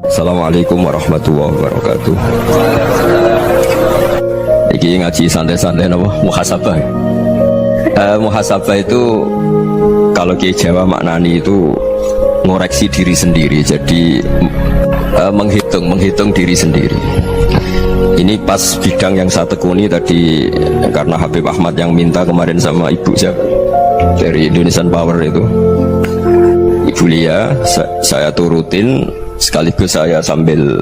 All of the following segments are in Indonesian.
Assalamualaikum warahmatullahi wabarakatuh. Iki ngaji santai-santai napa muhasabah. Muhasabah itu kalau Kiai Jawa maknani itu ngoreksi diri sendiri. Jadi menghitung diri sendiri. Ini pas bidang yang saya tekuni tadi karena Habib Ahmad yang minta kemarin sama ibu saya dari Indonesian Power itu. Ibu Lia, saya turutin sekaligus saya sambil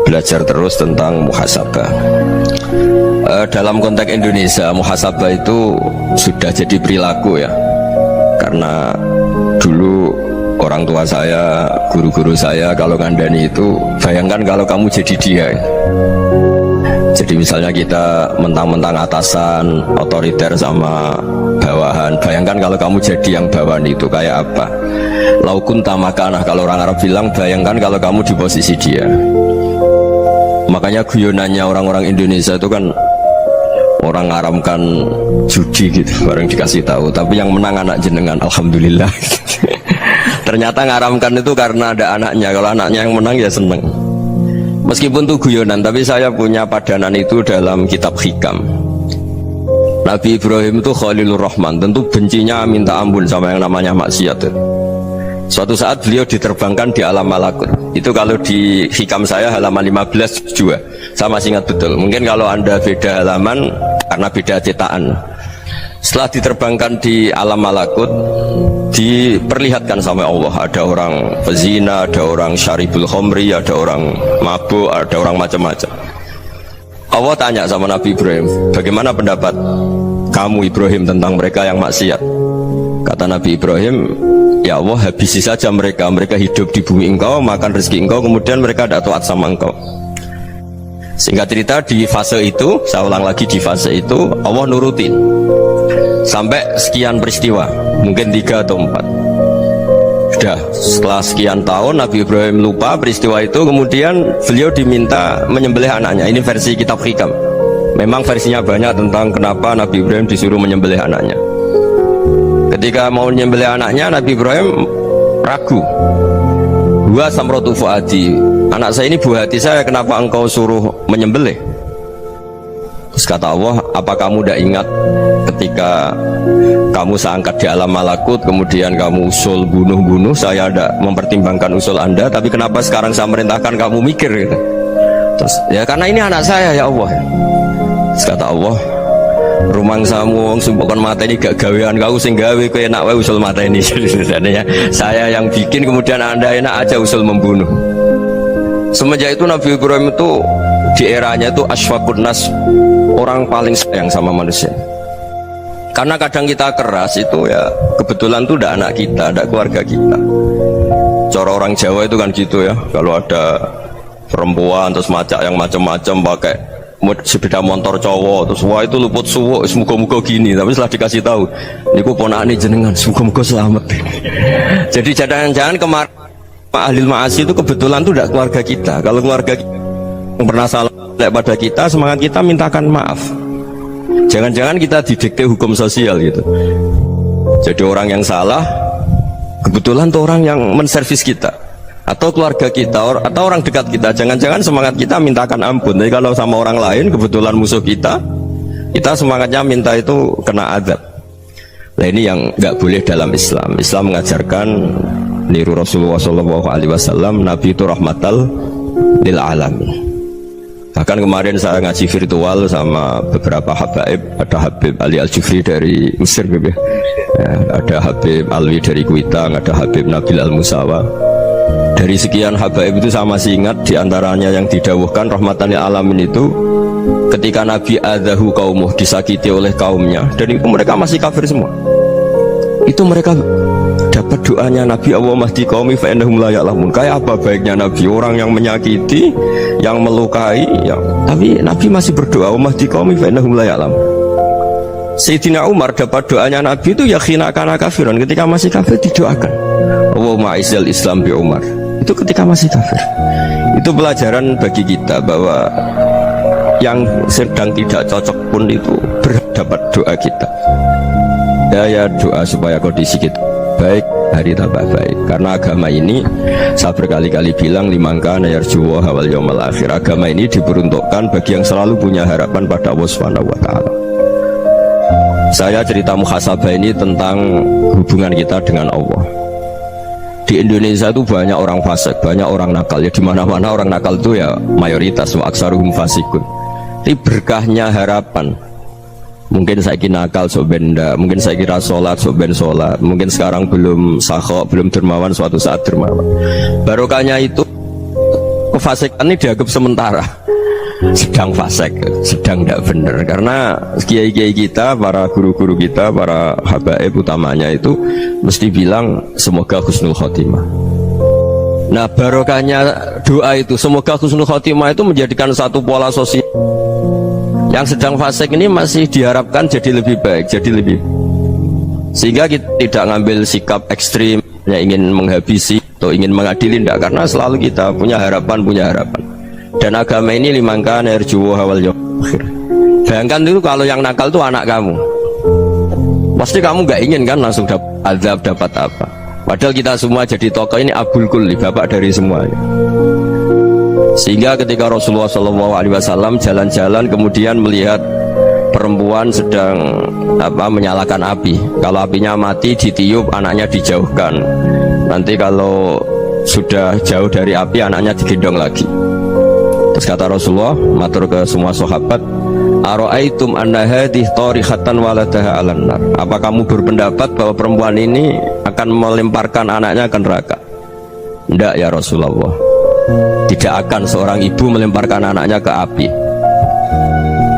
belajar terus tentang muhasabah. Dalam konteks Indonesia, muhasabah itu sudah jadi perilaku ya. Karena dulu orang tua saya, guru-guru saya kalau ngandani itu, bayangkan kalau kamu jadi dia. Jadi misalnya kita mentang-mentang atasan, otoriter sama bawahan. Bayangkan kalau kamu jadi yang bawahan itu kayak apa? Laukun tamakanah, kalau orang Arab bilang, bayangkan kalau kamu di posisi dia. Makanya guyonannya orang-orang Indonesia itu kan orang ngaramkan judi gitu, bareng dikasih tahu. Tapi yang menang anak jenengan, alhamdulillah. Ternyata ngaramkan itu karena ada anaknya. Kalau anaknya yang menang ya seneng. Meskipun itu guyonan, tapi saya punya padanan itu dalam kitab Hikam. Nabi Ibrahim itu Khalilur Rahman, tentu bencinya minta ampun sama yang namanya maksiat. Suatu saat beliau diterbangkan di alam malakut. Itu kalau di Hikam saya halaman 15 juga. Saya masih ingat betul. Mungkin kalau Anda beda halaman karena beda cetakan. Setelah diterbangkan di alam malakut, diperlihatkan sama Allah, ada orang pezina, ada orang syaribul khomri, ada orang mabuk, ada orang macam-macam. Allah tanya sama Nabi Ibrahim, bagaimana pendapat kamu Ibrahim tentang mereka yang maksiat? Kata Nabi Ibrahim, ya Allah, habisi saja mereka. Mereka hidup di bumi engkau, makan rezeki engkau, kemudian mereka tidak taat sama engkau. Singkat cerita, di fase itu, saya ulang lagi, di fase itu Allah nurutin sampai sekian peristiwa, mungkin 3 atau 4. Sudah setelah sekian tahun Nabi Ibrahim lupa peristiwa itu, kemudian beliau diminta menyembelih anaknya. Ini versi kitab Hikam. Memang versinya banyak tentang kenapa Nabi Ibrahim disuruh menyembelih anaknya. Ketika mau menyembelih anaknya, Nabi Ibrahim ragu. Huwa samratu fuadi, anak saya ini buah hati saya, kenapa engkau suruh menyembelih? Terus kata Allah, apa kamu tidak ingat ketika kamu saya angkat di alam malakut, kemudian kamu usul bunuh-bunuh, saya tidak mempertimbangkan usul Anda, tapi kenapa sekarang saya merintahkan kamu mikir gitu? Terus ya karena ini anak saya ya Allah. Terus kata Allah, rumang samu wong sumpukon mata ini gak gawean kau sing gawe kowe enak wae usul mata ini. Sebenarnya saya yang bikin, kemudian Anda enak aja usul membunuh. Semenjak itu Nabi Ibrahim itu di eranya itu asfaqun nas, orang paling sayang sama manusia. Karena kadang kita keras itu ya kebetulan tuh ada anak kita, ada keluarga kita. Cara orang Jawa itu kan gitu ya, kalau ada perempuan terus macak yang macam-macam pakai sepeda motor cowok, terus wah itu luput suwo, semoga-moga gini. Tapi setelah dikasih tahu, niku ponakane jenengan, semoga-moga selamat. Jadi jangan-jangan kemarin ahli ma'asi itu kebetulan tuh tidak keluarga kita. Kalau keluarga kita yang pernah salah pada kita, semangat kita mintakan maaf. Jangan-jangan kita didikte hukum sosial gitu. Jadi orang yang salah kebetulan tuh orang yang menservis kita, atau keluarga kita, atau orang dekat kita. Jangan-jangan semangat kita mintakan ampun. Tapi kalau sama orang lain kebetulan musuh kita, kita semangatnya minta itu kena adab. Nah ini yang nggak boleh dalam Islam. Islam mengajarkan niru Rasulullah SAW, Nabi itu rahmatal lil alamin. Bahkan kemarin saya ngaji virtual sama beberapa habaib. Ada Habib Ali Al-Jufri dari Mesir gitu ya. Ada Habib Alwi dari Kuitang, ada Habib Nabil Al-Musawa. Dari sekian habaib itu saya masih ingat diantaranya yang didawuhkan rahmatan lil alamin itu ketika Nabi adzahu qaumuh, disakiti oleh kaumnya, dan itu mereka masih kafir semua. Itu mereka dapat doanya Nabi, Allah mahdi qaumi fa innahum la ya'lamun. Kayak apa baiknya Nabi, orang yang menyakiti, yang melukai ya, tapi Nabi masih berdoa, Allah mahdi qaumi fa innahum la ya'lamun. Sayyidina Umar dapat doanya Nabi itu ya khina kana kafiran, ketika masih kafir didoakan, Allahumma izzil Islam bi Umar. Itu ketika masih kafir. Itu pelajaran bagi kita bahwa yang sedang tidak cocok pun itu berdapat doa kita. Ya doa supaya kondisi kita baik, hari tambah baik. Karena agama ini, saya berkali-kali bilang, limangka nayarjuwa hawal yawmal akhir. Agama ini diperuntukkan bagi yang selalu punya harapan pada Allah Subhanahu wa Ta'ala. Saya cerita muhasabah ini tentang hubungan kita dengan Allah. Di Indonesia itu banyak orang fasik, banyak orang nakal. Ya di mana-mana orang nakal itu ya mayoritas, wa aksaruhum fasikun. Ini berkahnya harapan. Mungkin saya kira nakal sok benda, mungkin saya kira sholat sok ben sholat, mungkin sekarang belum sakhok, belum dermawan, suatu saat dermawan. Barokahnya itu kefasikan ini dianggap sementara, sedang fasik, sedang tidak benar. Karena kiai-kiai kita, para guru-guru kita, para habaib utamanya itu mesti bilang semoga husnul khotimah. Nah barokahnya doa itu semoga husnul khotimah itu menjadikan satu pola sosial. Yang sedang fasik ini masih diharapkan jadi lebih baik, jadi lebih, sehingga kita tidak ngambil sikap ekstrim yang ingin menghabisi atau ingin mengadili, tidak, karena selalu kita punya harapan. Dan agama ini limangka nerjuwo hawal yawmal akhir. Bayangkan dulu kalau yang nakal itu anak kamu, pasti kamu nggak ingin kan langsung dapat azab, dapat apa. Padahal kita semua jadi tokoh ini abul kulli, bapak dari semuanya. Sehingga ketika Rasulullah SAW jalan-jalan kemudian melihat perempuan sedang menyalakan api. Kalau apinya mati ditiup, anaknya dijauhkan. Nanti kalau sudah jauh dari api, anaknya digendong lagi. Terus kata Rasulullah, matur ke semua sahabat, ara'aitum anna hadhihi tarihatan waladaha 'alan nar. Apa kamu berpendapat bahwa perempuan ini akan melemparkan anaknya ke neraka? Tidak ya Rasulullah, tidak akan seorang ibu melemparkan anaknya ke api.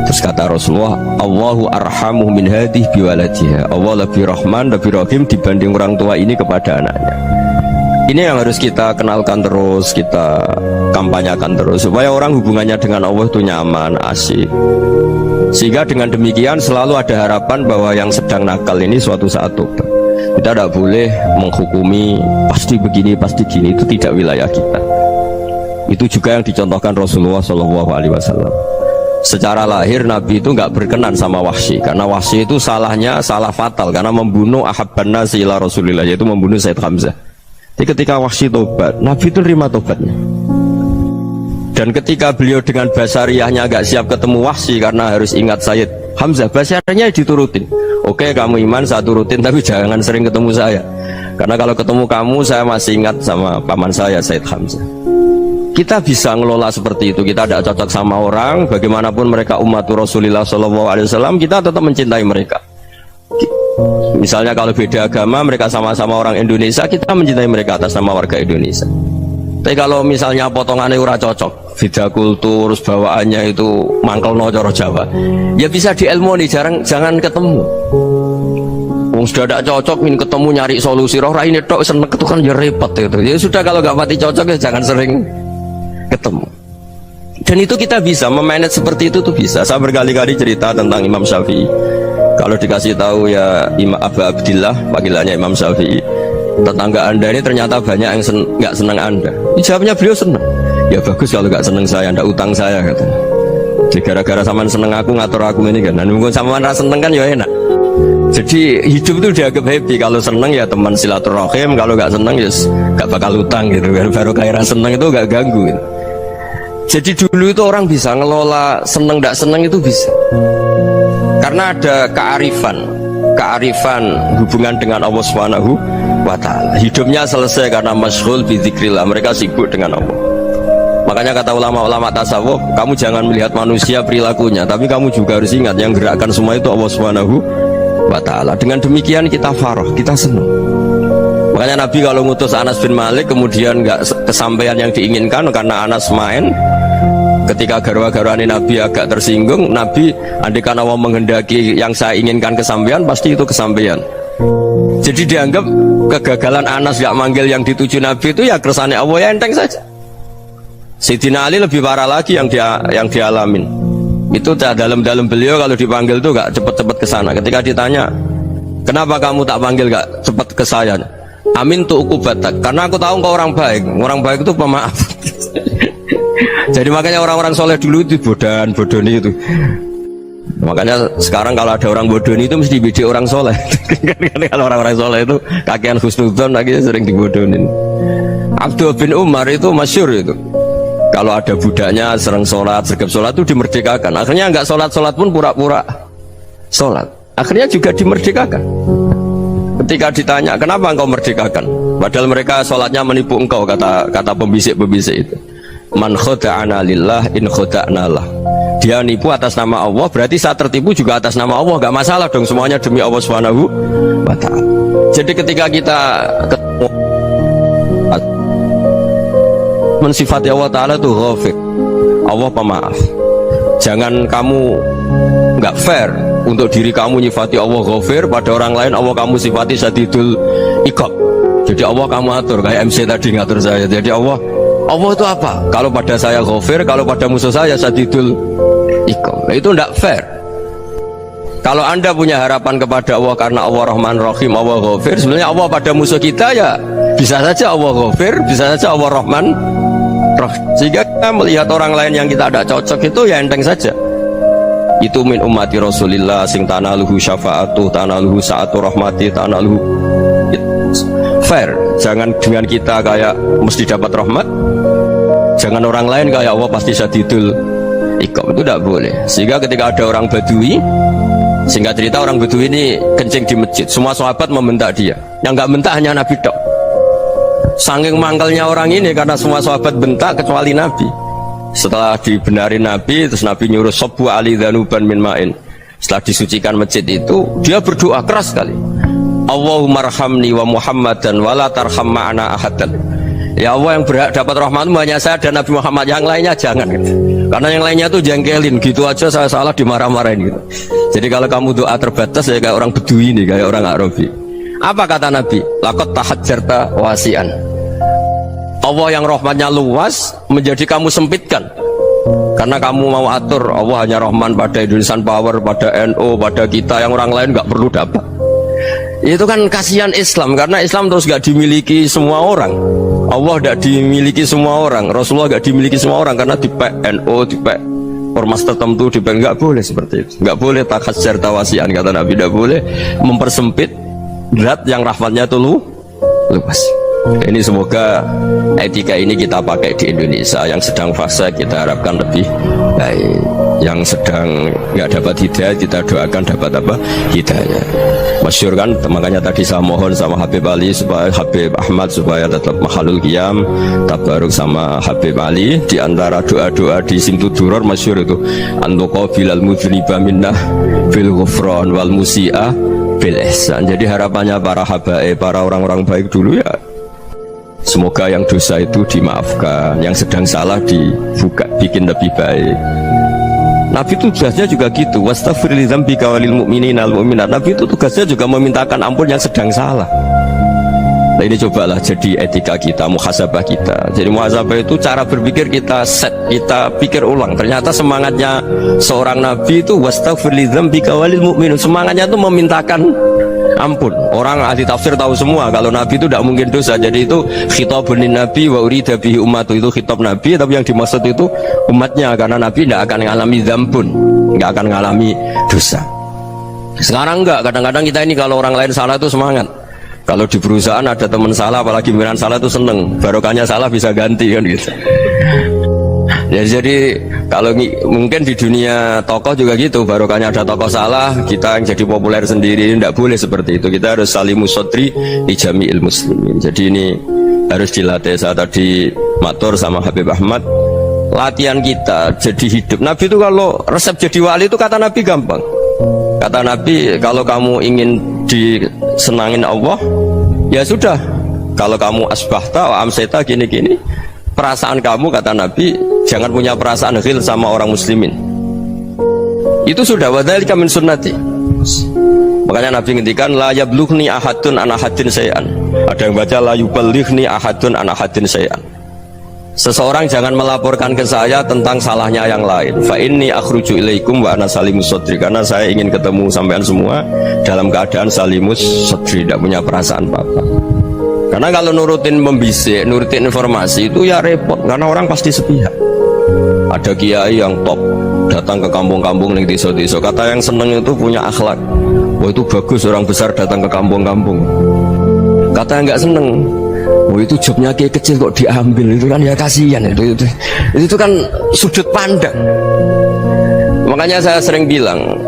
Terus kata Rasulullah, Allahu arhamu min hadhihi biwaladiha. Allah lebih rahman, lebih rahim dibanding orang tua ini kepada anaknya. Ini yang harus kita kenalkan terus, kita kampanyakan terus, supaya orang hubungannya dengan Allah itu nyaman, asik. Sehingga dengan demikian selalu ada harapan bahwa yang sedang nakal ini suatu saat tobat. Kita tidak boleh menghukumi pasti begini, pasti gini, itu tidak wilayah kita. Itu juga yang dicontohkan Rasulullah SAW. Secara lahir Nabi itu nggak berkenan sama Wahsy, karena Wahsy itu salahnya salah fatal, karena membunuh ahabban nasi ila Rasulillah, yaitu membunuh Sayyid Hamzah. Jadi ketika Wahsy tobat, Nabi itu terima tobatnya. Dan ketika beliau dengan basariyahnya nggak siap ketemu Wahsy karena harus ingat Sayyid Hamzah, basariyahnya diturutin. Oke, kamu iman, saya turutin, tapi jangan sering ketemu saya, karena kalau ketemu kamu saya masih ingat sama paman saya Sayyid Hamzah. Kita bisa ngelola seperti itu. Kita tidak cocok sama orang, bagaimanapun mereka umatur Rasulullah SAW, kita tetap mencintai mereka. Misalnya kalau beda agama, mereka sama-sama orang Indonesia, kita mencintai mereka atas nama warga Indonesia. Tapi kalau misalnya potongannya ora cocok, beda kultur, bawaannya itu mangkel no coro Jawa, ya bisa diilmoni, jangan ketemu. Wong sudah tidak cocok, ingin ketemu nyari solusi, roh ini tok seneng itu kan ya repot itu. Ya sudah, kalau nggak pati cocok ya jangan sering ketemu. Dan itu kita bisa memanage seperti itu tuh bisa. Saya berkali-kali cerita tentang Imam Syafi'i. Kalau dikasih tahu ya Imam Abu Abdillah, panggilannya Imam Syafi'i, tetangga anda ini ternyata banyak yang nggak senang anda. Jawabnya beliau senang. Ya bagus kalau nggak senang saya, anda utang saya katanya. Jadi gara-gara saman seneng aku ngatur aku ini kan. Dan mungkin saman rasa seneng kan ya enak. Jadi hidup itu dianggap happy. Kalau seneng ya teman silaturahim, kalau nggak seneng ya nggak bakal utang gitu. Baru kaya seneng itu nggak ganggu gitu. Jadi dulu itu orang bisa ngelola seneng tidak seneng itu bisa, karena ada kearifan hubungan dengan Allah Subhanahu wa Ta'ala. Hidupnya selesai karena masyghul bidzikrillah, mereka sibuk dengan Allah. Makanya kata ulama-ulama tasawuf, kamu jangan melihat manusia perilakunya, tapi kamu juga harus ingat yang gerakkan semua itu Allah Subhanahu wa Ta'ala. Dengan demikian kita farah, kita senang. Makanya Nabi kalau ngutus Anas bin Malik kemudian nggak kesampaian yang diinginkan karena Anas main, ketika garwa-garwani Nabi agak tersinggung, Nabi andaikan Allah menghendaki yang saya inginkan kesampaian, pasti itu kesampaian. Jadi dianggap kegagalan Anas gak manggil yang dituju Nabi itu ya kersane Allah, ya enteng saja. Sayyidina Ali lebih parah lagi yang dialamin. Itu dalam beliau kalau dipanggil itu gak cepet-cepet ke sana. Ketika ditanya, kenapa kamu tak panggil gak cepet ke saya? Amin tu ukubatak, karena aku tahu engkau orang baik. Orang baik itu pemaaf. Jadi makanya orang-orang soleh dulu itu bodoni itu. Makanya sekarang kalau ada orang bodoh itu mesti bidik orang soleh. Kalau orang-orang soleh itu kakean husnudzon lagi sering dibodohin. Abdul bin Umar itu masyhur itu. Kalau ada budaknya sering sholat, sergap sholat itu dimerdekakan. Akhirnya nggak sholat pun pura-pura sholat. Akhirnya juga dimerdekakan. Ketika ditanya, kenapa engkau merdekakan? Padahal mereka sholatnya menipu engkau, kata pembisik-pembisik itu. Man khoda'ana lillah in khoda'na lah. Dia nipu atas nama Allah, berarti saat tertipu juga atas nama Allah, gak masalah dong, semuanya demi Allah Subhanahu wa ta'ala. Jadi ketika kita mensifati Allah Ta'ala itu Ghafir, Allah pemaaf. Jangan kamu gak fair untuk diri kamu nyifati Allah Ghafir, pada orang lain Allah kamu sifati Syadidul Iqab. Jadi Allah kamu atur, kayak MC tadi ngatur saya. Jadi Allah itu apa? Kalau pada saya Ghafir, kalau pada musuh saya Syadidul Iqab. Nah, itu tidak fair. Kalau Anda punya harapan kepada Allah karena Allah Rahman Rahim, Allah Ghafir, sebenarnya Allah pada musuh kita ya bisa saja Allah Ghafir, bisa saja Allah Rahman Rahim. Sehingga kita melihat orang lain yang kita tidak cocok itu ya enteng saja. Itu min ummati Rasulillah sing tanaluhu syafa'atuh, tanaluhu sa'atu rahmati, tanaluhu fair. Jangan dengan kita kayak mesti dapat rahmat, jangan orang lain kayak Allah pasti Syadidul Iqab, itu tidak boleh. Sehingga ketika ada orang Badui, singkat cerita orang Badui ini kencing di masjid, semua sahabat membentak dia, yang nggak bentak hanya Nabi dok. Saking mangkalnya orang ini karena semua sahabat bentak kecuali Nabi. Setelah dibenarin Nabi, terus Nabi nyuruh sobu ali dhanuban min ma'in. Setelah disucikan masjid itu, dia berdoa keras sekali, Allahumma arhamni wa Muhammadan wa la tarham ma'ana ahadan. Ya Allah, yang berhak dapat rahmatmu hanya saya dan Nabi Muhammad, yang lainnya jangan gitu. Karena yang lainnya tuh jengkelin, gitu aja saya salah dimarah-marahin gitu. Jadi kalau kamu doa terbatas ya kayak orang Bedui ini, kayak orang Arabi. Apa kata Nabi? Laqad tahajjarta wasi'an. Allah yang rahmatnya luas menjadi kamu sempitkan. Karena kamu mau atur Allah hanya Rahman pada Indonesian Power, pada NU, pada kita, yang orang lain nggak perlu dapat. Itu kan kasihan Islam, karena Islam terus gak dimiliki semua orang. Allah gak dimiliki semua orang, Rasulullah gak dimiliki semua orang, karena dipek NU, dipek ormas tertentu, dipek. Gak boleh seperti itu. Gak boleh takhasyar tawasian, kata Nabi. Gak boleh mempersempit zat yang rahmatnya itu luas. Ini semoga etika ini kita pakai di Indonesia. Yang sedang fase kita harapkan lebih baik, yang sedang nggak dapat hidayah kita doakan dapat apa? Hidayah. Masyhur kan, makanya tadi saya mohon sama Habib Ali supaya Habib Ahmad supaya tetap mahalul qiyam tabaruk sama Habib Ali. Di antara doa-doa di Simtud Duror masyhur itu antuqabilal mudhniba minnah bil ghufran wal musi'ah bil ihsan. Jadi harapannya para habaib, para orang-orang baik dulu ya, semoga yang dosa itu dimaafkan, yang sedang salah dibuka, bikin lebih baik. Nabi itu tugasnya juga gitu, wastaghfir li dzambika walil mu'minina wal mu'minat. Nabi itu tugasnya juga memintakan ampun yang sedang salah. Nah ini cobalah jadi etika kita, muhasabah kita. Jadi muhasabah itu cara berpikir kita set, kita pikir ulang. Ternyata semangatnya seorang Nabi itu wastaghfir li dzambika walil mu'minun. Semangatnya itu memintakan ampun. Orang ahli tafsir tahu semua kalau Nabi itu tidak mungkin dosa. Jadi itu khitabun Nabi wa urida bihi ummatu, itu khitab Nabi, tapi yang dimaksud itu umatnya, karena Nabi tidak akan mengalami dzambun, tidak akan mengalami dosa. Sekarang enggak, kadang-kadang kita ini kalau orang lain salah itu semangat. Kalau di perusahaan ada teman salah, apalagi pimpinan salah itu seneng, barokahnya salah bisa ganti kan gitu. Ya, jadi kalau mungkin di dunia tokoh juga gitu, barokahnya ada tokoh salah, kita yang jadi populer sendiri. Tidak boleh seperti itu. Kita harus salimus sodri di jami'il muslimin. Jadi ini harus dilatih. Saya tadi matur sama Habib Ahmad, latihan kita jadi hidup. Nabi itu kalau resep jadi wali itu kata Nabi gampang. Kata Nabi, kalau kamu ingin disenangin Allah, ya sudah, kalau kamu asbahta wa amseta gini-gini, perasaan kamu, kata Nabi, jangan punya perasaan ghil sama orang muslimin. Itu sudah wadzalika min sunnati. Makanya Nabi ngendikan la yablughni ahadun an ahadin syai'an. Ada yang baca la yuballighni ahadun an ahadin syai'an. Seseorang jangan melaporkan ke saya tentang salahnya yang lain. Fa inni akhruju ilaikum wa ana salimus sodri. Karena saya ingin ketemu sampean semua dalam keadaan salimus sodri, tidak punya perasaan apa-apa. Karena kalau nurutin membisik, nurutin informasi itu ya repot, karena orang pasti sepihak. Ada kiai yang top datang ke kampung-kampung ning desa-desa. Kata yang seneng itu punya akhlak. Oh itu bagus orang besar datang ke kampung-kampung. Kata yang nggak seneng, oh itu jobnya kayak kecil kok diambil, itu kan ya kasihan itu kan sudut pandang. Makanya saya sering bilang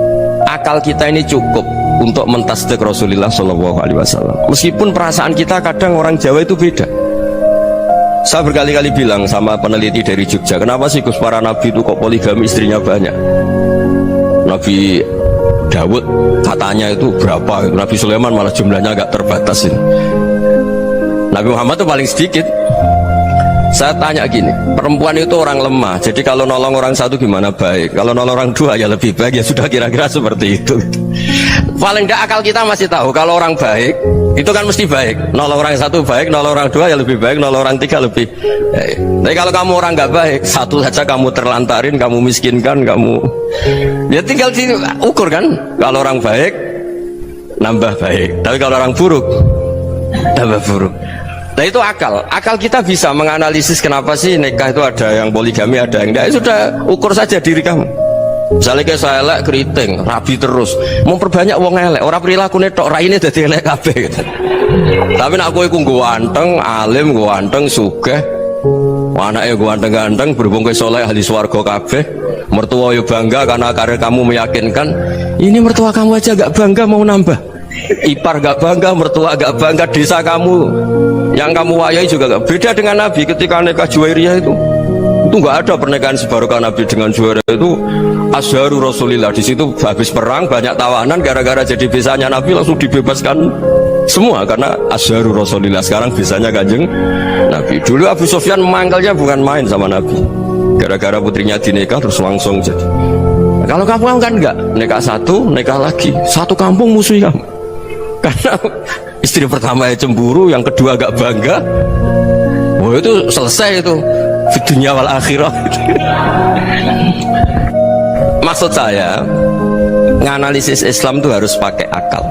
akal kita ini cukup untuk mentasdik Rasulullah Shallallahu Alaihi Wasallam. Meskipun perasaan kita kadang orang Jawa itu beda. Saya berkali-kali bilang sama peneliti dari Jogja, kenapa sih Gus para nabi itu kok poligami istrinya banyak? Nabi Dawud katanya itu berapa? Nabi Sulaiman malah jumlahnya agak terbatas ini. Nabi Muhammad itu paling sedikit. Saya tanya gini, perempuan itu orang lemah, jadi kalau nolong orang satu gimana baik, kalau nolong orang dua ya lebih baik, ya sudah kira-kira seperti itu. Paling tidak akal kita masih tahu kalau orang baik itu kan mesti baik, nolong orang satu baik, nolong orang dua ya lebih baik, nolong orang tiga lebih baik. Tapi kalau kamu orang nggak baik, satu saja kamu terlantarin, kamu miskinkan, kamu ya tinggal diukur kan. Kalau orang baik nambah baik, tapi kalau orang buruk tambah buruk. Nah itu akal kita bisa menganalisis kenapa sih nikah itu ada yang poligami, ada yang enggak. Sudah ukur saja diri kamu. Misalnya kayak saya elek keriting, rabi terus, memperbanyak wong elek, orang perilaku netok, raine dadi elek kabeh gitu. Tapi nak kowe ku ganteng, alim, ganteng, sugih, anake ganteng-ganteng, berhubung kowe saleh ahli swarga kabeh, mertua yo bangga karena karir kamu meyakinkan. Ini mertua kamu aja gak bangga mau nambah. Ipar gak bangga, mertua gak bangga, desa kamu yang kamu wayai juga gak. Beda dengan Nabi ketika nikah Juwairiyah itu gak ada pernikahan sebarokah Nabi dengan Juwairiyah itu Azharu Rasulillah. Di situ habis perang banyak tawanan, gara-gara jadi besanya Nabi langsung dibebaskan semua karena Azharu Rasulillah. Sekarang besanya Kanjeng Nabi. Dulu Abu Sufyan memanggilnya bukan main sama Nabi, gara-gara putrinya dinikah terus langsung jadi. Kalau kamu kan enggak, nikah satu, nikah lagi, satu kampung musuh kamu. Karena istri pertama ya cemburu, yang kedua agak bangga. Wah itu selesai itu di dunia wal akhirah. Maksud saya nganalisis Islam itu harus pakai akal.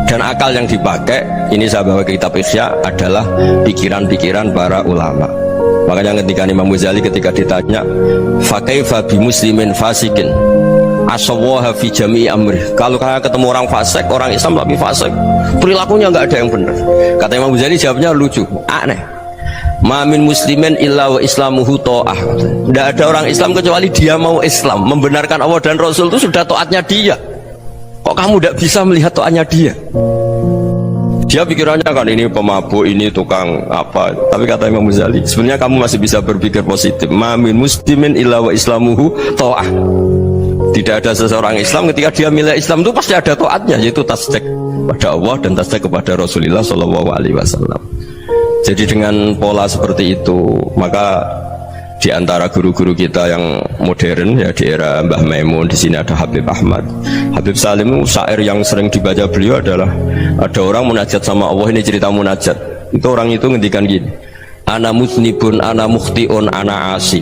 Dan akal yang dipakai, ini saya bawa ke kitab Ihya, adalah pikiran-pikiran para ulama. Makanya ketika Imam Ghazali ketika ditanya fakaifa bi muslimin fasikin asawaha fi jami'i amri, kalau kalian ketemu orang fasik, orang Islam tapi fasik, perilakunya nggak ada yang benar, kata Imam Ghazali jawabnya lucu, aneh. Ma min muslimin illa wa islamuhu ta'ah, tidak ada orang Islam kecuali dia mau Islam, membenarkan Allah dan Rasul itu sudah taatnya dia. Kok kamu tidak bisa melihat taatnya dia? Dia pikirannya kan ini pemabuk, ini tukang apa. Tapi kata Imam Ghazali, sebenarnya kamu masih bisa berpikir positif. Ma min muslimin illa wa islamuhu ta'ah. Tidak ada seseorang Islam ketika dia milik Islam itu pasti ada taatnya, yaitu tasdik pada Allah dan tasdik kepada Rasulullah Shallallahu Alaihi Wasallam. Jadi dengan pola seperti itu, maka di antara guru-guru kita yang modern ya di era Mbah Maimun, di sini ada Habib Ahmad, Habib Salim. Syair yang sering dibaca beliau adalah ada orang munajat sama Allah, ini cerita munajat. Itu orang itu ngendikan gini, ana musnibun, ana mukhtiun, ana asi,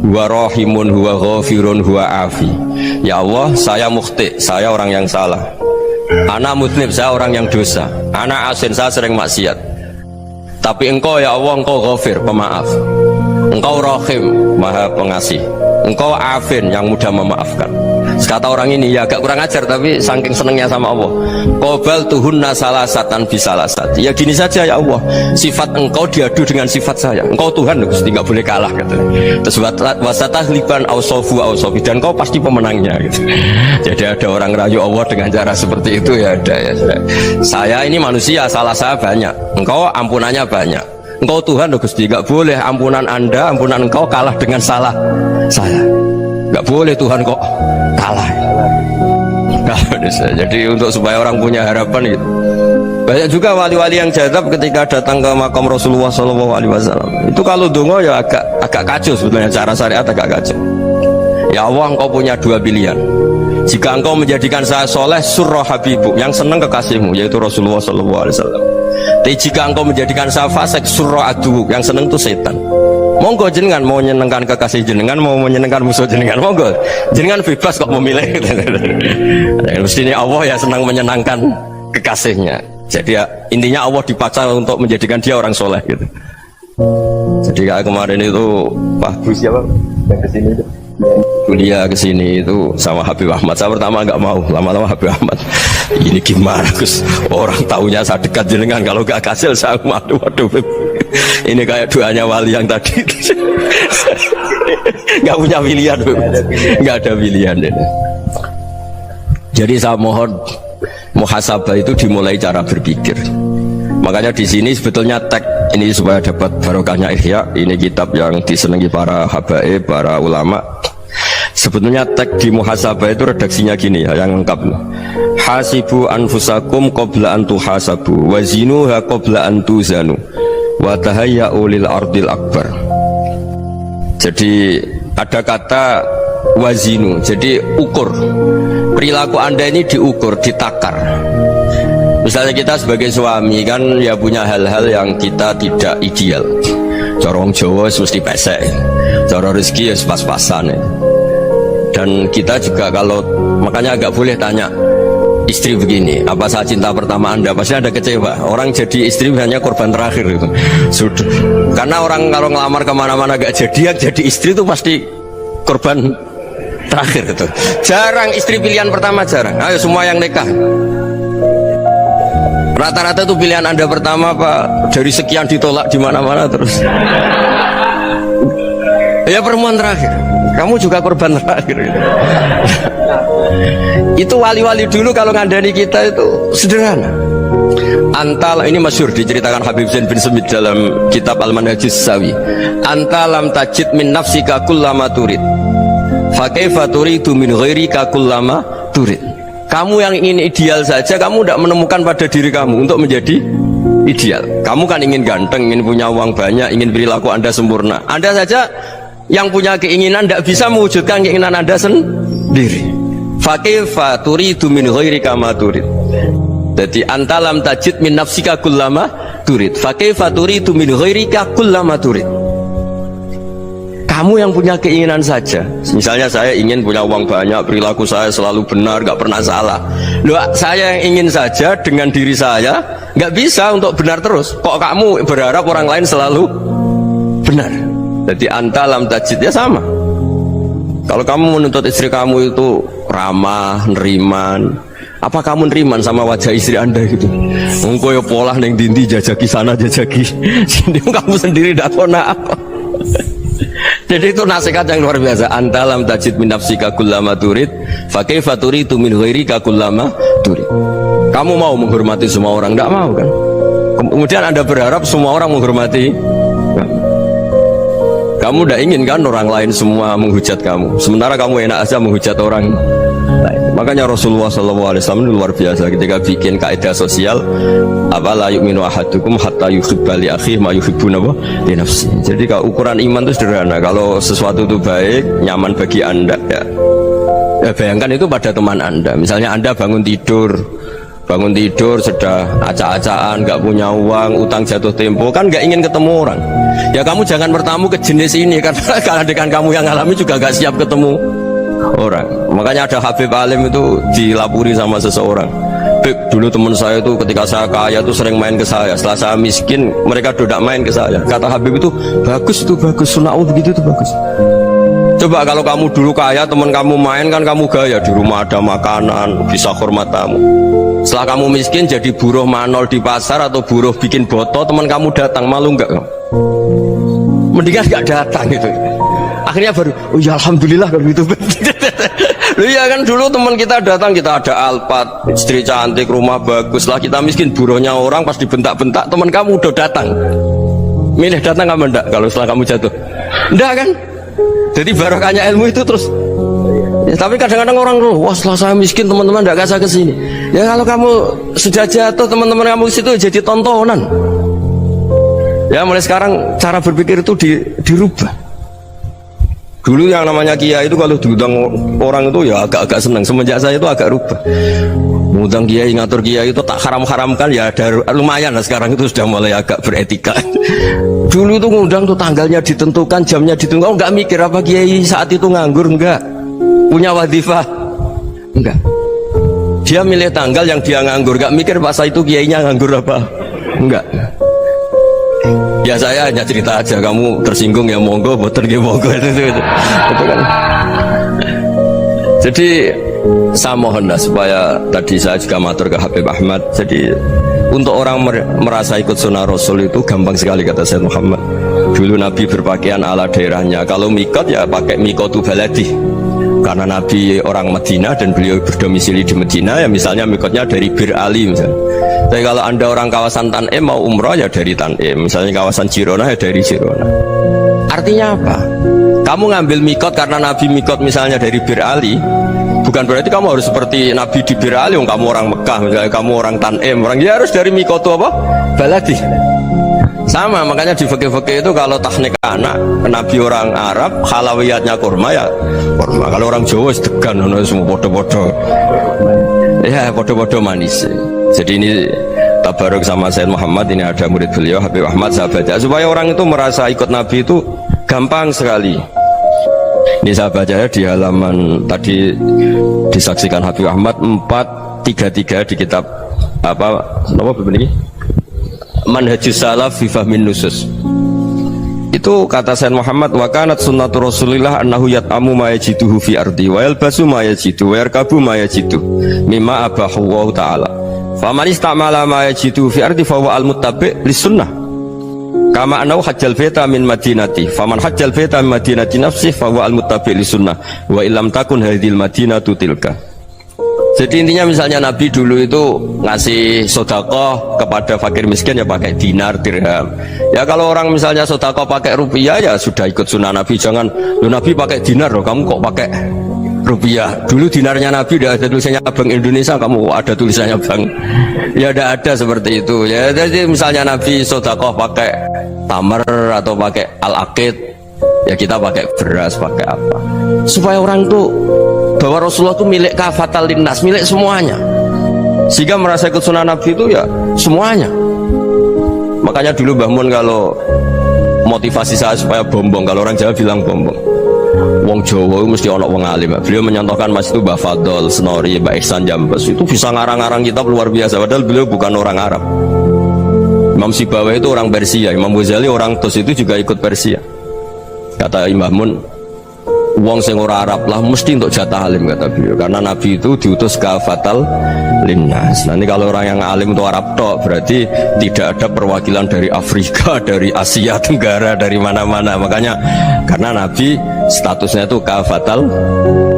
huwa rahimun, huwa ghafirun, huwa afi. Ya Allah, saya mukhti, saya orang yang salah. Ana musnib, saya orang yang dosa. Ana asin, saya sering maksiat. Tapi engkau ya Allah, engkau ghafir, pemaaf. Engkau rahim, maha pengasih. Engkau afin, yang mudah memaafkan. Kata orang ini ya agak kurang ajar, tapi saking senengnya sama Allah, qobal tuhunna salasatan bisalasat. Ya gini saja ya Allah, sifat engkau diadu dengan sifat saya. Engkau Tuhan, Gusti, nggak boleh kalah katanya. Terus wasatahliban ausofu ausofi, dan kau pasti pemenangnya gitu. Jadi ada orang rayu Allah dengan cara seperti itu ya ada ya. Saya ini manusia, salah saya banyak, engkau ampunannya banyak. Engkau Tuhan, Gusti, nggak boleh ampunan Anda, ampunan engkau kalah dengan salah saya. Nggak boleh Tuhan kok kalah. Jadi untuk supaya orang punya harapan gitu. Banyak juga wali-wali yang jadab ketika datang ke makam Rasulullah SAW. Itu kalau dongo ya agak kacau sebetulnya, cara syariat agak kacau. Ya Allah, engkau punya dua pilihan. Jika engkau menjadikan saya soleh, surah habibu, yang senang kekasihmu, yaitu Rasulullah SAW. Tapi jika engkau menjadikan saya fasik, surah adu, yang senang itu setan. Monggo jenengan mau menyenangkan kekasih jenengan, mau menyenangkan musuh jenengan, monggo jenengan bebas kok memilih. Mestinya Allah ya senang menyenangkan kekasihnya. Jadi ya, intinya Allah dipaksa untuk menjadikan dia orang soleh gitu. Jadi kayak kemarin itu Pak Gus siapa yang kesini itu kuliah ke sini itu sama Habib Ahmad. Saya pertama nggak mau, lama-lama Habib Ahmad ini gimana Gus, orang taunya saya dekat jenengan, kalau nggak kasil saya waduh Beb. Ini kayak doanya wali yang tadi. Nggak punya pilihan Beb. Nggak ada pilihan ini. Jadi saya mohon muhasabah itu dimulai cara berpikir. Makanya di sini sebetulnya tag ini supaya dapat barokahnya Ihya. Ini kitab yang disenangi para habaib, para ulama. Sebetulnya tag di muhasabah itu redaksinya gini ya, yang lengkap. Hasibu anfusakum qabla an tuhasabu wa zinuha qabla an tuzanu wa tahayya'u lil ardil akbar. Jadi ada kata wazinu, jadi ukur. Perilaku Anda ini diukur, ditakar. Misalnya kita sebagai suami kan ya punya hal-hal yang kita tidak ideal. Corong Jawa mesti pesek, cara rezeki ya pas-pasan ya. Dan kita juga kalau makanya agak boleh tanya istri begini, apa saat cinta pertama Anda? Pasti ada kecewa. Orang jadi istri hanya korban terakhir itu. Sudah. Karena orang kalau ngelamar kemana-mana gak jadi, yang jadi istri itu pasti korban terakhir itu. Jarang istri pilihan pertama, jarang. Ayo semua yang nikah. Rata-rata itu pilihan Anda pertama Pak, dari sekian ditolak di mana-mana terus. Ya perempuan terakhir. Kamu juga korban terakhir. Itu wali-wali dulu kalau ngandani kita itu sederhana. Antal ini masyhur diceritakan Habib Zain bin Semit dalam kitab Al-Manhajus Sawi. Antalam tajid min nafsika kullama turid. Fa kaifa turidu min ghairika kullama turid. Kamu yang ingin ideal saja, kamu tidak menemukan pada diri kamu untuk menjadi ideal. Kamu kan ingin ganteng, ingin punya uang banyak, ingin perilaku Anda sempurna. Anda saja yang punya keinginan tidak bisa mewujudkan keinginan Anda sendiri. Fakaifa turidu min ghairika ma turid. Jadi antalam tajid min nafsika kullama turid. Fakaifa turidu min ghairika kullama turid. Kamu yang punya keinginan saja. Misalnya saya ingin punya uang banyak, perilaku saya selalu benar, gak pernah salah. Loh, saya yang ingin saja dengan diri saya gak bisa untuk benar terus. Kok kamu berharap orang lain selalu benar? Jadi antalam tajid ya sama. Kalau kamu menuntut istri kamu itu ramah, neriman, apa kamu neriman sama wajah istri Anda gitu? Engkau ya pola neng dindi jajaki sana jajaki sini, kamu sendiri tidak tahu apa. Jadi itu nasihat yang luar biasa. Antalam tajid min nafsika kullama turid fa kaifa turidu min ghairika kullama turid. Kamu mau menghormati semua orang? Tidak mau kan? Kemudian Anda berharap semua orang menghormati kamu. Tidak ingin kan orang lain semua menghujat kamu, sementara kamu enak aja menghujat orang lain. Makanya Rasulullah SAW luar biasa ketika bikin kaidah sosial, apa la yu'minu ahadukum hatta yuhibba li akhihi ma yuhibbu li nafsihi. Jadi kalau ukuran iman itu sederhana. Kalau sesuatu itu baik, nyaman bagi Anda ya bayangkan itu pada teman Anda. Misalnya Anda bangun tidur sudah acak-acakan, nggak punya uang, utang jatuh tempo, kan nggak ingin ketemu orang. Ya kamu jangan bertamu ke jenis ini, karena kalau dengan kamu yang alami juga nggak siap ketemu orang. Makanya ada Habib Alim itu dilapuri sama seseorang. Beb, dulu teman saya itu ketika saya kaya itu sering main ke saya. Setelah saya miskin, mereka tidak main ke saya. Kata Habib itu bagus, sunau begitu itu bagus. Coba kalau kamu dulu kaya, teman kamu main kan kamu gaya, di rumah ada makanan, bisa hormat tamu. Setelah kamu miskin jadi buruh manol di pasar atau buruh bikin boto, teman kamu datang, malu enggak kamu? Mendingan enggak datang gitu. Akhirnya baru, oh ya alhamdulillah kalau gitu. Loh ya kan dulu teman kita datang, kita ada Alphard, istri cantik, rumah bagus. Lah kita miskin, buruhnya orang pas dibentak-bentak, teman kamu udah datang. Milih datang apa enggak kalau setelah kamu jatuh? Enggak kan? Jadi barokahnya ilmu itu terus ya, tapi kadang-kadang orang wah setelah saya miskin teman-teman enggak kasih ke sini. Ya kalau kamu sudah jatuh teman-teman kamu ke situ jadi tontonan. Ya mulai sekarang cara berpikir itu dirubah. Dulu yang namanya kiai itu kalau diundang orang itu ya agak-agak senang. Semenjak saya itu agak rubah. Mengundang kiai, ngatur kiai itu tak haram-haramkan ya ada lumayan lah, sekarang itu sudah mulai agak beretika. Dulu itu ngundang tuh tanggalnya ditentukan, jamnya ditentukan. Oh, enggak mikir apa kiai saat itu nganggur, enggak. Punya wadifah, enggak. Dia milih tanggal yang dia nganggur, enggak mikir pas itu kiainya nganggur apa, enggak. Ya saya hanya cerita aja, kamu tersinggung ya monggo, boten ya monggo itu kan. Jadi saya mohonlah supaya tadi saya juga matur ke Habib Ahmad. Jadi untuk orang merasa ikut sunnah Rasul itu gampang sekali kata Sayyid Muhammad. Dulu Nabi berpakaian ala daerahnya. Kalau mikot ya pakai mikotu baladi. Karena Nabi orang Medina dan beliau berdomisili di Medina, ya misalnya mikotnya dari Bir Ali misalnya. Tapi kalau anda orang kawasan Tanim mau umroh ya dari Tanim. Misalnya kawasan Jirona ya dari Jirona. Artinya apa? Kamu ngambil mikot karena Nabi mikot misalnya dari Bir Ali, bukan berarti kamu harus seperti Nabi di Bir Ali. Kamu orang Mekah misalnya, kamu orang Tanim, orang ya harus dari mikot apa? Baladi. Sama, makanya di fikih-fikih itu kalau tahnik anak Nabi orang Arab, halawiyatnya kurma ya kurma. Kalau orang Jawa sedegan, semua bodoh-bodoh. Ya bodoh-bodoh manis. Jadi ini tabaruk sama Sayyid Muhammad, ini ada murid beliau Habib Ahmad, saya baca supaya orang itu merasa ikut Nabi itu gampang sekali. Ini saya baca ya di halaman tadi disaksikan Habib Ahmad 433 di kitab apa ini? Manhajus Salaf fi Fahmin Nusus. Itu kata Sayyid Muhammad, wa kanat sunnatu Rasulillah annahu yat'amu ma yajiduhu fi ardi wa yalbasu ma yajidu wa yarkabu ma yajidu mimma abahu Allah ta'ala. Faman istamala ma yajiduhu fi ardi fa huwa al-muttabi' lis-sunnah. Kama annahu hajjal baita min madinati. Faman hajjal baita min madinati nafsihi fa huwa al-muttabi' lis-sunnah wa illam takun hadhil madinatu tilka. Jadi intinya misalnya Nabi dulu itu ngasih sodakoh kepada fakir miskin ya pakai dinar, dirham. Ya kalau orang misalnya sodakoh pakai rupiah ya sudah ikut sunnah Nabi. Jangan, lu Nabi pakai dinar loh, kamu kok pakai rupiah. Dulu dinarnya Nabi udah ada tulisannya Bank Indonesia, kamu ada tulisannya Bank. Ya udah ada seperti itu. Ya jadi misalnya Nabi sodakoh pakai tamar atau pakai al-aqid, ya kita pakai beras, pakai apa. Supaya orang tuh bahwa Rasulullah itu milik kafatal linnas, milik semuanya, sehingga merasa ikut sunnah Nabi itu ya semuanya. Makanya dulu Mbah Mun kalau motivasi saya supaya bombong, kalau orang Jawa bilang bombong, wong Jawa mesti ono wong alim. Beliau menyontohkan mas itu Mbah Fadol, Senori, Mbah Ihsan Jambes, itu bisa ngarang-ngarang kitab luar biasa, padahal beliau bukan orang Arab. Imam Sibawai itu orang Persia, Imam Ghazali orang Tus itu juga ikut Persia. Kata Mbah Mun, wong sing ora Arab lah mesti untuk jatah alim kata beliau, karena Nabi itu diutus kafatal linnas. Nanti kalau orang yang alim itu Arab tok, berarti tidak ada perwakilan dari Afrika, dari Asia Tenggara, dari mana-mana. Makanya karena Nabi statusnya itu kafatal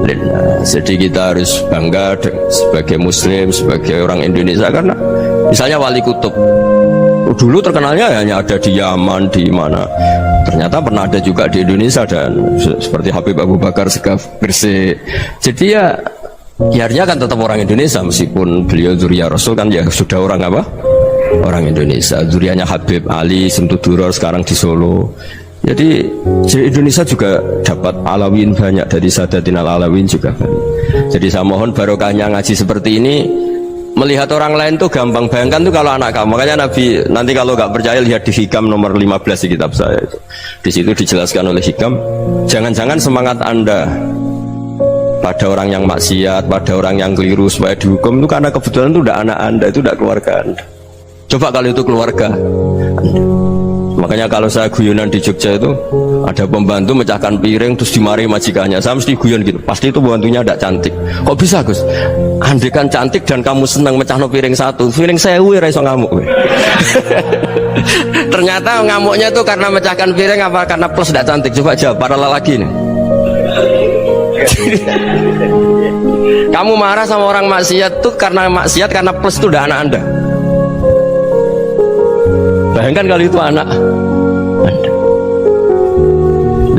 linnas. Jadi kita harus bangga sebagai Muslim, sebagai orang Indonesia, karena misalnya Wali Kutub dulu terkenalnya hanya ada di Yaman, di mana. Ternyata pernah ada juga di Indonesia, dan seperti Habib Abu Bakar Segaf Gresik. Jadi ya akhirnya kan tetap orang Indonesia, meskipun beliau zuriyah Rasul kan ya sudah orang apa? Orang Indonesia. Zuriyahnya Habib Ali Sentuduror sekarang di Solo. Jadi Indonesia juga dapat Alawin banyak, dari Sadatin Al-Alawin juga banyak. Jadi saya mohon barokahnya ngaji seperti ini. Melihat orang lain tuh gampang, bayangkan tuh kalau anak kamu. Makanya Nabi, nanti kalau nggak percaya lihat di Hikam nomor 15 di kitab saya itu. Di situ dijelaskan oleh Hikam, jangan-jangan semangat Anda pada orang yang maksiat, pada orang yang keliru supaya dihukum itu karena kebetulan itu udah anak Anda, itu udah keluarga Anda. Coba kalau itu keluarga Anda. Makanya kalau saya guyonan di Jogja itu ada pembantu mecahkan piring terus dimarahi majikannya, saya mesti guyon gitu, pasti itu pembantunya tidak cantik. Kok bisa Gus? Andai kan cantik dan kamu senang mecahno piring satu, piring saya ora iso ngamuk. Ternyata ngamuknya itu karena mecahkan piring apa karena plus tidak cantik? Coba jawab para lelaki nih. Kamu marah sama orang maksiat tuh karena maksiat, karena plus itu udah anak Anda. Bayangkan kalau itu anak Anda.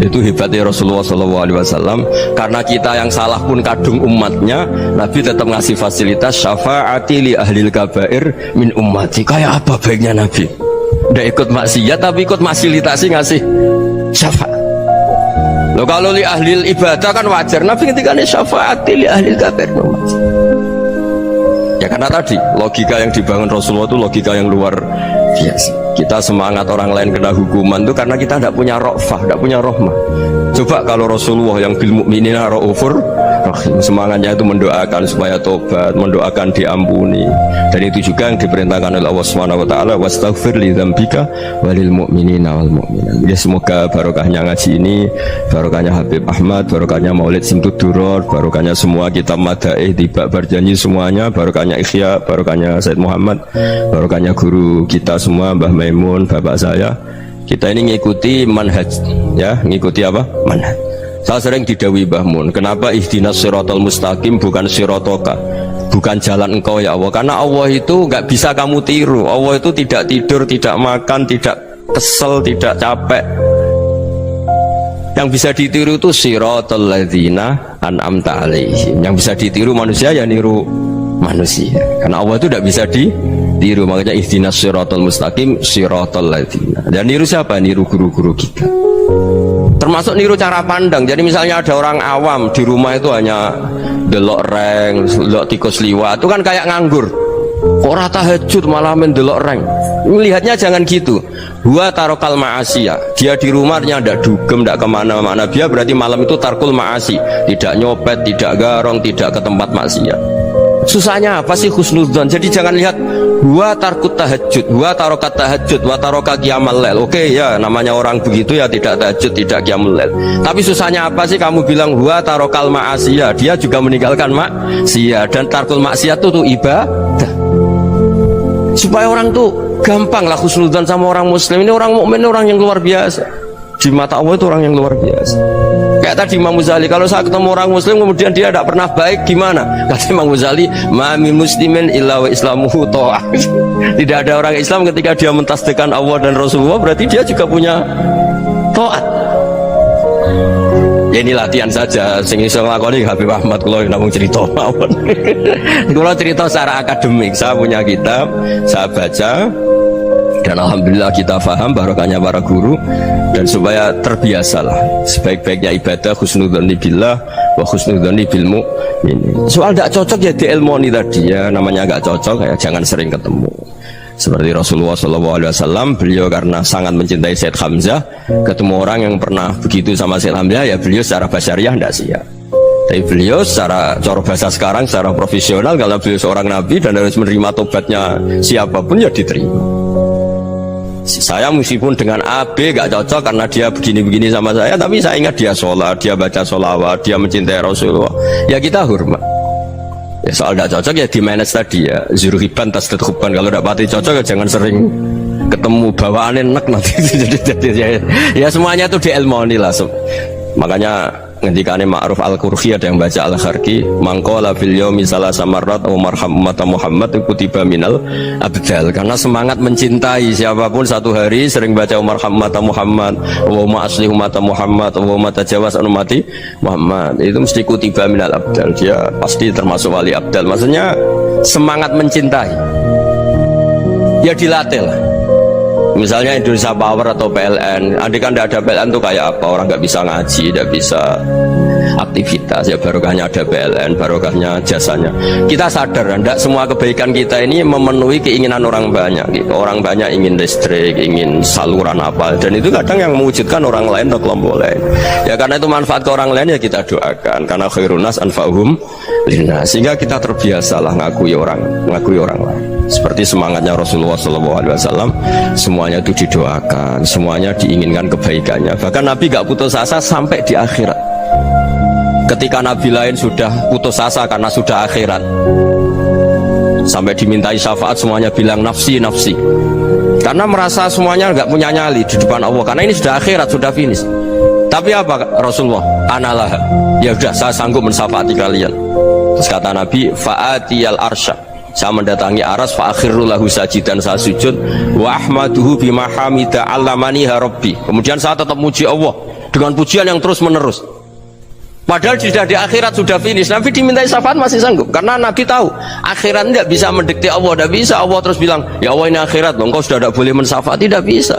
Itu hebatnya Rasulullah SAW. Karena kita yang salah pun kadung umatnya, Nabi tetap ngasih fasilitas syafaati li ahlil kabair min ummati. Kayak apa baiknya Nabi? Udah ikut maksiat tapi ikut fasilitasi ngasih syafaat. Loh kalau li ahlil ibadah kan wajar, Nabi ketika ini syafaati li ahlil kabair min ummati. Ya karena tadi logika yang dibangun Rasulullah itu logika yang luar biasa. Kita semangat orang lain kena hukuman itu karena kita tidak punya rofah, tidak punya rohmah. Coba kalau Rasulullah yang bil mukminina raufur Rahim. Semangatnya itu mendoakan supaya tobat, mendoakan diampuni. Dan itu juga yang diperintahkan oleh Allah Subhanahu wa taala, wastaghfir li dzambika walil mu'minina wal mu'minat. Ya semoga barokahnya ngaji ini, barokahnya Habib Ahmad, barokahnya Maulid Simtud Duror, barokahnya semua kitab Madaih, Tiba Berjanji semuanya, barokahnya Ikhya, barokahnya Said Muhammad, barokahnya guru kita semua, Mbah Maimun, bapak saya. Kita ini ngikuti manhaj, ya, ngikuti apa? Manhaj. Saya sering didhawuhi Mbah Mun, kenapa ihdinas siratal mustaqim bukan siratoka, bukan jalan engkau ya Allah? Karena Allah itu nggak bisa kamu tiru. Allah itu tidak tidur, tidak makan, tidak kesel, tidak capek. Yang bisa ditiru itu siratal ladzina an'amta alaihim. Yang bisa ditiru manusia ya niru manusia. Karena Allah itu tidak bisa ditiru. Makanya ihdinas siratal mustaqim siratal ladzina. Dan niru siapa? Niru guru-guru kita. Termasuk niru cara pandang. Jadi misalnya ada orang awam di rumah itu hanya delok reng, delok tikus liwat, itu kan kayak nganggur. Kok ora tahajud malah mendelok reng. Melihatnya jangan gitu. Huwa tarokal ma'asiyah. Dia di rumahnya tidak dugem, tidak kemana-mana. Dia berarti malam itu tarkul ma'asi. Tidak nyopet, tidak garong, tidak ke tempat maksiat. Susahnya apa sih husnudzon? Jadi jangan lihat huwa tarkut tahajud, huwa tarokat tahajud, wa taroka qiyamul lail. Oke ya, namanya orang begitu ya tidak tahajud, tidak qiyamul lail. Tapi susahnya apa sih kamu bilang huwa tarokal ma'asiyah? Dia juga meninggalkan maksiat, dan tarkul maksiat itu tuh ibadah. Supaya orang tuh gampang lah husnudzon sama orang muslim. Ini orang mukmin, orang yang luar biasa. Di mata Allah itu orang yang luar biasa. Kayak tadi Imam Ghazali, kalau saya ketemu orang muslim kemudian dia tidak pernah baik, gimana? Kata Imam Ghazali, ma min muslimin illa wa islamuhu ta'ah. Tidak ada orang Islam ketika dia mentasbihkan Allah dan Rasulullah, berarti dia juga punya taat. Ya ini latihan saja, sing iso nglakoni Habib Ahmad kula namung cerita mawon. Kula cerita secara akademik, saya punya kitab, saya baca, dan alhamdulillah kita paham barokahnya para guru, dan supaya terbiasalah sebaik-baiknya ibadah husnudzonni billah wa husnudzonni bil mu'min. Soal tidak cocok ya diilmoni tadi ya, namanya nggak cocok ya jangan sering ketemu. Seperti Rasulullah SAW, beliau karena sangat mencintai Said Hamzah, ketemu orang yang pernah begitu sama Said Hamzah, ya beliau secara basyariah tidak siap. Tapi beliau secara cara bahasa sekarang, secara profesional, karena beliau seorang nabi dan harus menerima tobatnya siapapun ya diterima. Saya meskipun dengan A, B gak cocok karena dia begini-begini sama saya, tapi saya ingat dia sholat, dia baca sholawat, dia mencintai Rasulullah, ya kita hormat. Ya soal tidak cocok ya di manage tadi ya, zuruhiban tasdid huban. Kalau tidak pati cocok ya jangan sering ketemu, bawaannya enak nanti. Jadi ya semuanya itu diilmoni lah. Makanya ngendikane Ma'ruf Al-Qurhi ada yang baca Al-Kharki, mangqala fil yaumi salasa marrat wa marham umat Muhammad kutiba minal abdal. Karena semangat mencintai siapapun satu hari sering baca marham umat Muhammad wa ma asli umat Muhammad wa ma tajawaz an umati Muhammad, itu mesti kutiba minal abdal. Dia pasti termasuk wali abdal. Maksudnya semangat mencintai ya dilatih lah. Misalnya Indonesia Power atau PLN, andai kan tidak ada PLN tuh kayak apa? Orang nggak bisa ngaji, tidak bisa aktivitas. Ya barokahnya ada PLN, barokahnya jasanya. Kita sadar, tidak semua kebaikan kita ini memenuhi keinginan orang banyak. Gitu. Orang banyak ingin listrik, ingin saluran apa, dan itu kadang yang mewujudkan orang lain atau kelompok lain. Ya karena itu manfaat ke orang lain ya kita doakan. Karena khairunas anfa'uhum linnas. Sehingga kita terbiasalah ngakui orang lain. Seperti semangatnya Rasulullah SAW, semuanya itu didoakan, semuanya diinginkan kebaikannya. Bahkan Nabi gak putus asa sampai di akhirat. Ketika Nabi lain sudah putus asa karena sudah akhirat, sampai dimintai syafaat semuanya bilang nafsi nafsi, karena merasa semuanya gak punya nyali di depan Allah. Karena ini sudah akhirat, sudah finish. Tapi apa Rasulullah? Analah, ya udah saya sanggup mensyafaati kalian. Terus kata Nabi, fa'atiyal arsya, saya mendatangi aras, fa'akhirru lahu sajidan, saya sujud, wa ahmaduhu bima hamida allamaniha rabbi. Kemudian saya tetap muji Allah dengan pujian yang terus menerus. Padahal sudah di akhirat, sudah finish. Nabi dimintai syafaat masih sanggup, karena Nabi tahu akhirat tidak bisa mendikte Allah, tidak bisa. Allah terus bilang, ya Allah ini akhirat loh, engkau sudah tidak boleh mensyafaat, tidak bisa.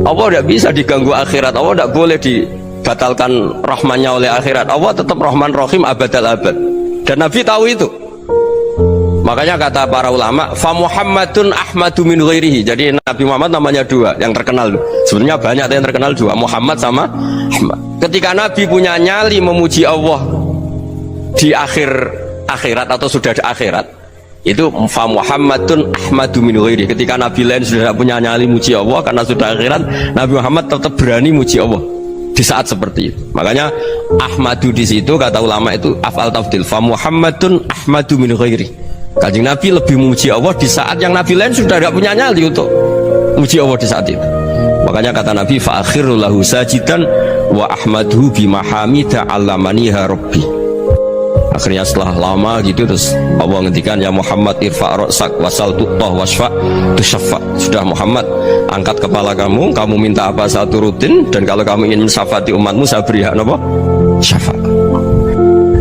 Allah tidak bisa diganggu akhirat, Allah tidak boleh dibatalkan rahmannya oleh akhirat. Allah tetap Rahman Rahim abadal abad, dan Nabi tahu itu. Makanya kata para ulama, fa Muhammadun ahmadu min ghairihi. Jadi Nabi Muhammad namanya dua yang terkenal. Sebenarnya banyak yang terkenal dua, Muhammad sama Ahmad. Ketika Nabi punya nyali memuji Allah di akhir akhirat atau sudah ada akhirat itu fa Muhammadun ahmadu min ghairi. Ketika Nabi lain sudah tidak punya nyali muji Allah karena sudah akhirat, Nabi Muhammad tetap berani muji Allah di saat seperti itu. Makanya ahmadu di situ kata ulama itu afal tafdil, fa Muhammadun ahmadu min ghairi. Kanjeng Nabi lebih memuji Allah di saat yang Nabi lain sudah tidak punya nyali untuk muji Allah di saat itu. Makanya kata Nabi fa akhiru lahu sajidan wa ahmaduhu bi mahamida allamaniha rabbi. Akhirnya setelah lama gitu terus Allah ngendikan ya Muhammad irfa' ra'sak wasal tu'tah wasfa' tusyaffa. Sudah Muhammad, angkat kepala kamu, kamu minta apa saya turutin, dan kalau kamu ingin mensyafaati umatmu saya beri hak apa? Syafaat.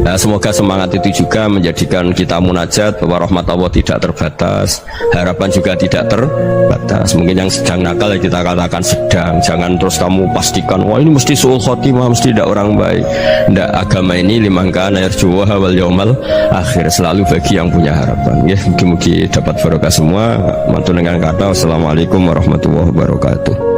Nah, semoga semangat itu juga menjadikan kita munajat bahwa rahmat Allah tidak terbatas, harapan juga tidak terbatas. Mungkin yang sedang nakal ya kita katakan sedang, jangan terus kamu pastikan wah ini mesti su'ul khotimah, mesti tidak orang baik. Tidak, agama ini liman kana yarjuwaha wal yaumal akhir, selalu bagi yang punya harapan. Ya, mungkin dapat barokah semua. Mantu dengan kata wassalamualaikum warahmatullahi wabarakatuh.